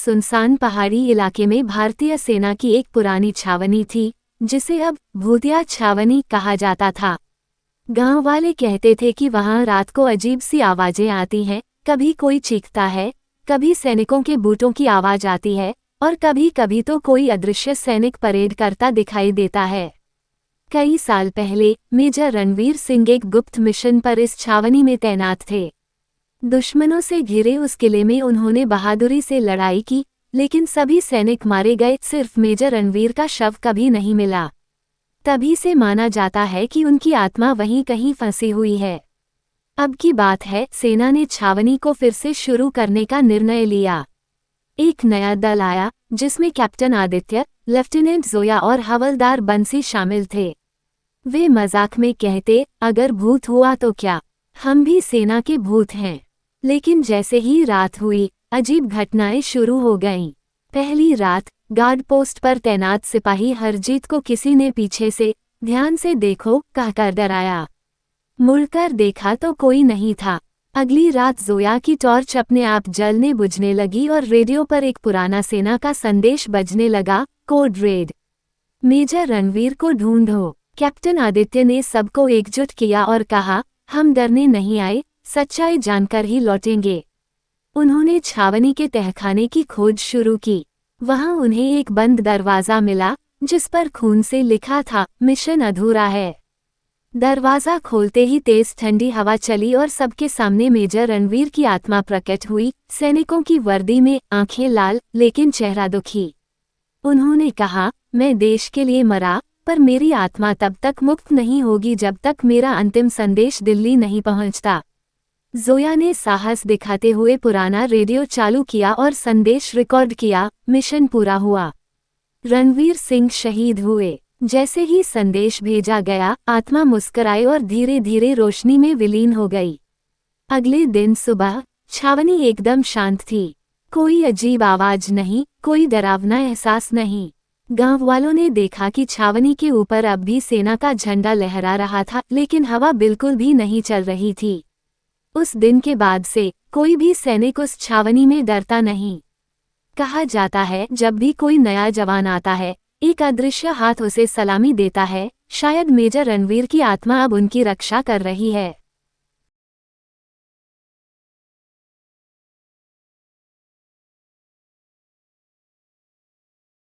सुनसान पहाड़ी इलाके में भारतीय सेना की एक पुरानी छावनी थी, जिसे अब भूतिया छावनी कहा जाता था। गांव वाले कहते थे कि वहां रात को अजीब सी आवाजें आती हैं, कभी कोई चीखता है, कभी सैनिकों के बूटों की आवाज आती है और कभी कभी तो कोई अदृश्य सैनिक परेड करता दिखाई देता है। कई साल पहले मेजर रणवीर सिंह एक गुप्त मिशन पर इस छावनी में तैनात थे। दुश्मनों से घिरे उस किले में उन्होंने बहादुरी से लड़ाई की, लेकिन सभी सैनिक मारे गए, सिर्फ मेजर रणवीर का शव कभी नहीं मिला। तभी से माना जाता है कि उनकी आत्मा वहीं कहीं फंसी हुई है। अब की बात है, सेना ने छावनी को फिर से शुरू करने का निर्णय लिया। एक नया दल आया, जिसमें कैप्टन आदित्य, लेफ्टिनेंट जोया और हवलदार बंसी शामिल थे। वे मजाक में कहते, अगर भूत हुआ तो क्या, हम भी सेना के भूत हैं। लेकिन जैसे ही रात हुई, अजीब घटनाएं शुरू हो गईं। पहली रात गार्ड पोस्ट पर तैनात सिपाही हरजीत को किसी ने पीछे से ध्यान से देखो कहकर डराया। मुड़कर देखा तो कोई नहीं था। अगली रात जोया की टॉर्च अपने आप जलने बुझने लगी और रेडियो पर एक पुराना सेना का संदेश बजने लगा, कोड रेड, मेजर रणवीर को ढूंढो। कैप्टन आदित्य ने सबको एकजुट किया और कहा, हम डरने नहीं आए, सच्चाई जानकर ही लौटेंगे। उन्होंने छावनी के तहखाने की खोज शुरू की। वहां उन्हें एक बंद दरवाजा मिला, जिस पर खून से लिखा था, मिशन अधूरा है। दरवाजा खोलते ही तेज ठंडी हवा चली और सबके सामने मेजर रणवीर की आत्मा प्रकट हुई, सैनिकों की वर्दी में, आंखें लाल लेकिन चेहरा दुखी। उन्होंने कहा, मैं देश के लिए मरा, पर मेरी आत्मा तब तक मुक्त नहीं होगी जब तक मेरा अंतिम संदेश दिल्ली नहीं पहुंचता। जोया ने साहस दिखाते हुए पुराना रेडियो चालू किया और संदेश रिकॉर्ड किया, मिशन पूरा हुआ। रणवीर सिंह शहीद हुए। जैसे ही संदेश भेजा गया, आत्मा मुस्कुराई और धीरे धीरे रोशनी में विलीन हो गई। अगले दिन सुबह छावनी एकदम शांत थी। कोई अजीब आवाज नहीं, कोई डरावना एहसास नहीं। गांव वालों ने देखा कि छावनी के ऊपर अब भी सेना का झंडा लहरा रहा था, लेकिन हवा बिल्कुल भी नहीं चल रही थी। उस दिन के बाद से कोई भी सैनिक उस छावनी में डरता नहीं। कहा जाता है, जब भी कोई नया जवान आता है, एक अदृश्य हाथ उसे सलामी देता है। शायद मेजर रणवीर की आत्मा अब उनकी रक्षा कर रही है।